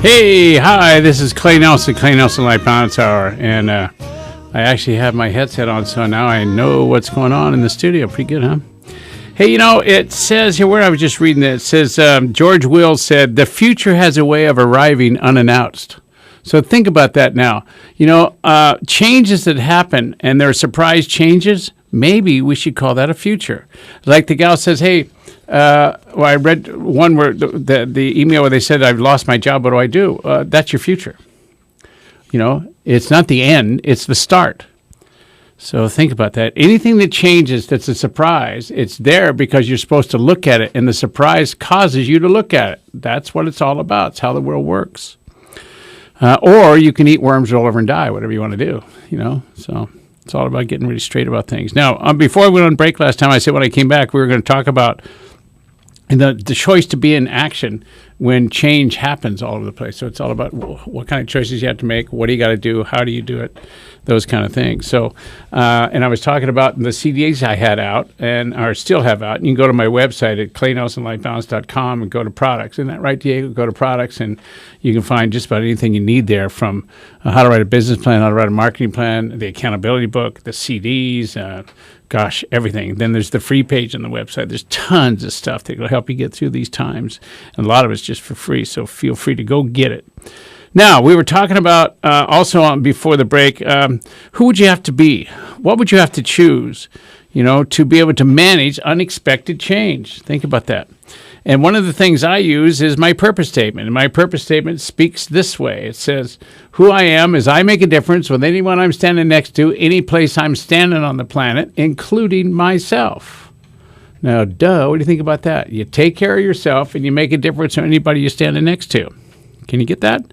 Hey, hi, this is Clay Nelson Life Balance Hour, and I actually have my headset on, so now I know what's going on in the studio. Pretty good, huh? Hey, it says here, where I was just reading it says, George Will said, the future has a way of arriving unannounced. So think about that now. Changes that happen, and there are surprise changes, maybe we should call that a future. Like the gal says, hey, I read one where the email where they said, I've lost my job, what do I do? That's your future. It's not the end, it's the start. So think about that. Anything that changes that's a surprise, it's there because you're supposed to look at it, and the surprise causes you to look at it. That's what it's all about. It's how the world works. Or you can eat worms, roll over, and die, whatever you want to do, So it's all about getting really straight about things. Now, before we went on break last time, I said when I came back, we were going to talk about the choice to be in action when change happens all over the place. So it's all about what kind of choices you have to make, what do you got to do, how do you do it, those kind of things. So, and I was talking about the CDs I had out or still have out. You can go to my website at claynelsonlifebalance.com and go to products. Isn't that right, Diego? Go to products, and you can find just about anything you need there, from how to write a business plan, how to write a marketing plan, the accountability book, the CDs, everything. Then there's the free page on the website. There's tons of stuff that will help you get through these times. And a lot of it's just for free, so feel free to go get it. Now, we were talking about before the break, who would you have to be? What would you have to choose, to be able to manage unexpected change? Think about that. And one of the things I use is my purpose statement. And my purpose statement speaks this way. It says, who I am is I make a difference with anyone I'm standing next to, any place I'm standing on the planet, including myself. Now, what do you think about that? You take care of yourself and you make a difference with anybody you're standing next to. Can you get that?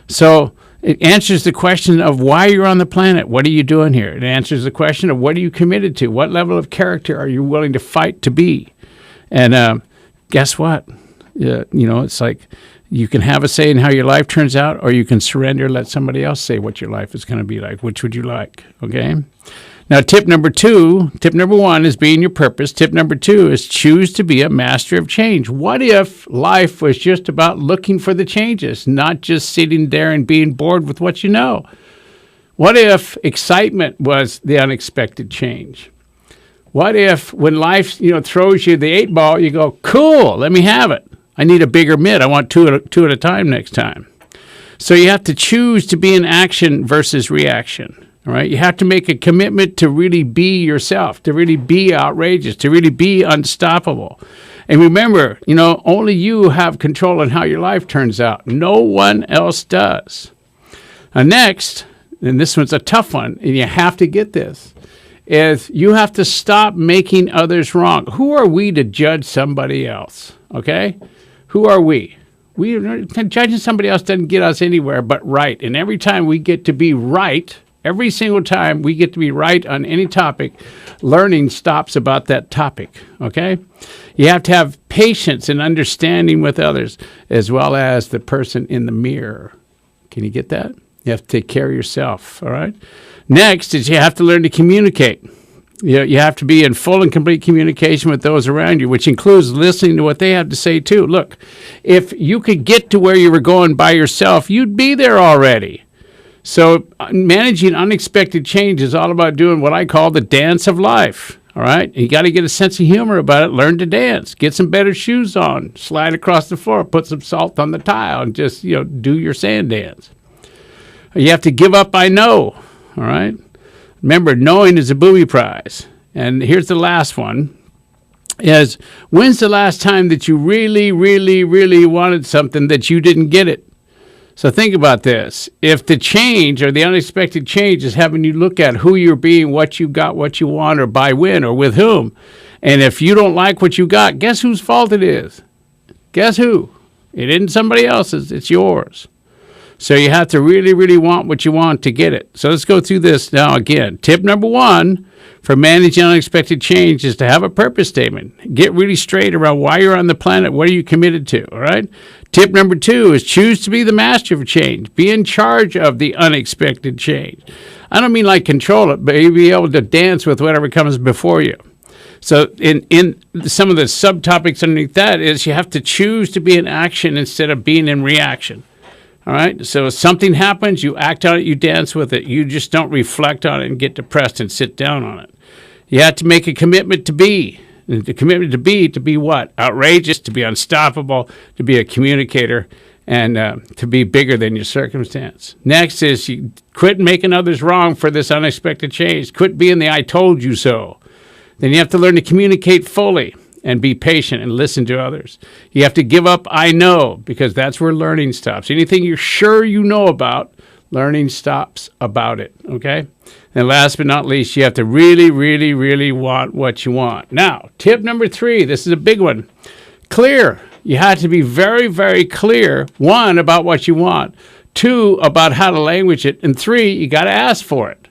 So it answers the question of why you're on the planet. What are you doing here? It answers the question of what are you committed to? What level of character are you willing to fight to be? And guess what? It's like you can have a say in how your life turns out, or you can surrender and let somebody else say what your life is going to be like. Which would you like? Okay? Now, tip number one is being your purpose. Tip number two is choose to be a master of change. What if life was just about looking for the changes, not just sitting there and being bored with what you know? What if excitement was the unexpected change? What if when life, throws you the 8-ball, you go, cool, let me have it. I need a bigger mitt. I want two at a time next time. So you have to choose to be in action versus reaction. All right, you have to make a commitment to really be yourself, to really be outrageous, to really be unstoppable. And remember, only you have control on how your life turns out. No one else does. Next, and this one's a tough one, and you have to get this, is you have to stop making others wrong. Who are we to judge somebody else? Okay? Who are we? Judging somebody else doesn't get us anywhere but right. And every time we get to be right, every single time we get to be right on any topic, learning stops about that topic, okay? You have to have patience and understanding with others, as well as the person in the mirror. Can you get that? You have to take care of yourself, all right? Next is you have to learn to communicate. You have to be in full and complete communication with those around you, which includes listening to what they have to say too. Look, if you could get to where you were going by yourself, you'd be there already. So managing unexpected change is all about doing what I call the dance of life, all right? You got to get a sense of humor about it. Learn to dance. Get some better shoes on. Slide across the floor. Put some salt on the tile and just, do your sand dance. You have to give up I know, all right? Remember, knowing is a booby prize. And here's the last one, is when's the last time that you really, really, really wanted something that you didn't get it? So think about this. If the change or the unexpected change is having you look at who you're being, what you got, what you want, or by when, or with whom, and if you don't like what you got, guess whose fault it is? Guess who? It isn't somebody else's. It's yours. So you have to really, really want what you want to get it. So let's go through this now again. Tip number one for managing unexpected change is to have a purpose statement. Get really straight around why you're on the planet. What are you committed to? All right. Tip number two is choose to be the master of change. Be in charge of the unexpected change. I don't mean like control it, but you'll be able to dance with whatever comes before you. So in some of the subtopics underneath that is you have to choose to be in action instead of being in reaction. All right. So if something happens, you act on it, you dance with it. You just don't reflect on it and get depressed and sit down on it. You have to make a commitment to be. And the commitment to be what? Outrageous, to be unstoppable, to be a communicator, and to be bigger than your circumstance. Next is you quit making others wrong for this unexpected change. Quit being the I told you so. Then you have to learn to communicate fully and be patient and listen to others. You have to give up I know, because that's where learning stops. Anything you're sure you know about, learning stops about it, okay? And last but not least, you have to really, really, really want what you want. Now, tip number 3, this is a big one. Clear. You have to be very, very clear, 1, about what you want, 2, about how to language it, and 3, you got to ask for it.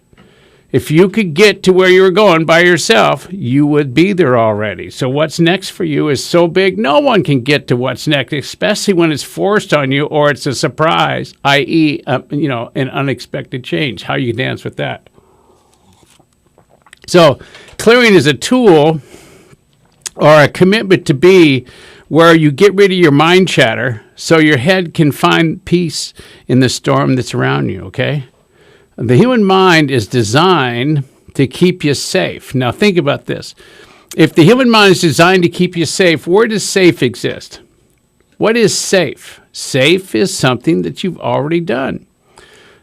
If you could get to where you were going by yourself, you would be there already. So what's next for you is so big, no one can get to what's next, especially when it's forced on you or it's a surprise, i.e., an unexpected change. How you dance with that. So clearing is a tool or a commitment to be where you get rid of your mind chatter so your head can find peace in the storm that's around you, okay? The human mind is designed to keep you safe. Now think about this. If the human mind is designed to keep you safe, where does safe exist? What is safe? Safe is something that you've already done.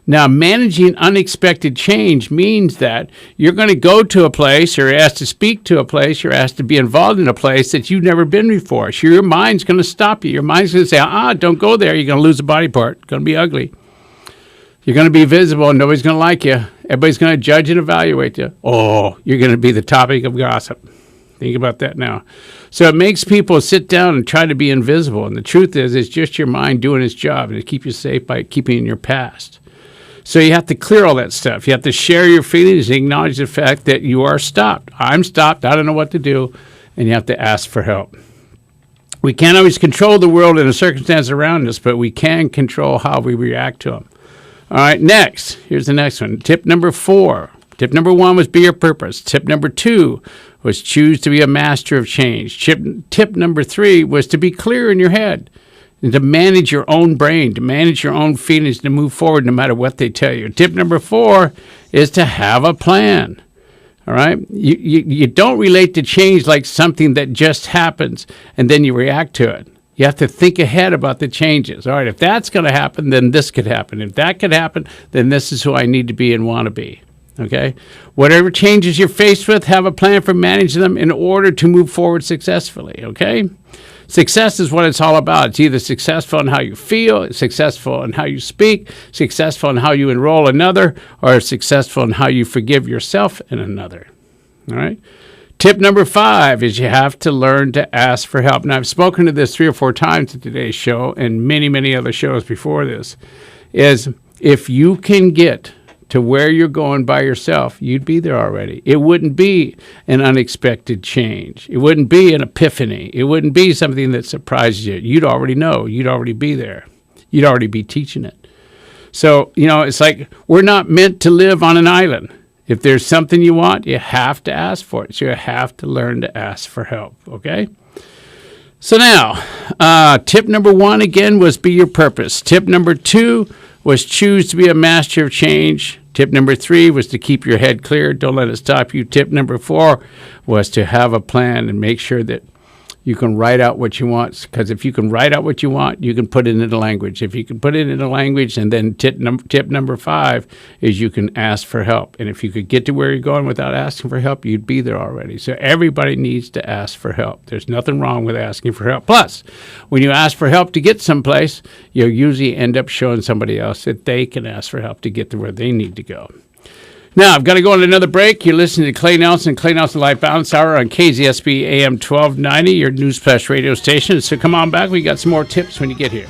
Now, managing unexpected change means that you're going to go to a place, you're asked to speak to a place, you're asked to be involved in a place that you've never been before. So your mind's going to stop you. Your mind's going to say, don't go there. You're going to lose a body part. It's going to be ugly. You're going to be visible and nobody's going to like you. Everybody's going to judge and evaluate you. Oh, you're going to be the topic of gossip. Think about that now. So it makes people sit down and try to be invisible. And the truth is, it's just your mind doing its job and to keep you safe by keeping in your past. So you have to clear all that stuff. You have to share your feelings and acknowledge the fact that you are stopped. I'm stopped. I don't know what to do. And you have to ask for help. We can't always control the world and the circumstances around us, but we can control how we react to them. All right, next. Here's the next one. Tip number 4. Tip number 1 was be your purpose. Tip number 2 was choose to be a master of change. Tip number 3 was to be clear in your head and to manage your own brain, to manage your own feelings, to move forward no matter what they tell you. Tip number 4 is to have a plan. All right? You don't relate to change like something that just happens and then you react to it. You have to think ahead about the changes. All right, if that's going to happen, then this could happen. If that could happen, then this is who I need to be and want to be. Okay? Whatever changes you're faced with, have a plan for managing them in order to move forward successfully. Okay? Success is what it's all about. It's either successful in how you feel, successful in how you speak, successful in how you enroll another, or successful in how you forgive yourself and another. All right? Tip number 5 is you have to learn to ask for help. Now, I've spoken to this 3 or 4 times in today's show and many, many other shows before this, is if you can get to where you're going by yourself, you'd be there already. It wouldn't be an unexpected change. It wouldn't be an epiphany. It wouldn't be something that surprises you. You'd already know. You'd already be there. You'd already be teaching it. So, it's like we're not meant to live on an island. If there's something you want, you have to ask for it. So you have to learn to ask for help, okay? So now, tip number 1, again, was be your purpose. Tip number 2 was choose to be a master of change. Tip number 3 was to keep your head clear. Don't let it stop you. Tip number 4 was to have a plan and make sure that you can write out what you want, because if you can write out what you want, you can put it into language. If you can put it into language, and then tip number 5 is you can ask for help. And if you could get to where you're going without asking for help, you'd be there already. So everybody needs to ask for help. There's nothing wrong with asking for help. Plus, when you ask for help to get someplace, you'll usually end up showing somebody else that they can ask for help to get to where they need to go. Now, I've got to go on another break. You're listening to Clay Nelson Life Balance Hour on KZSB AM 1290, your Newsflash radio station. So come on back. We got some more tips when you get here.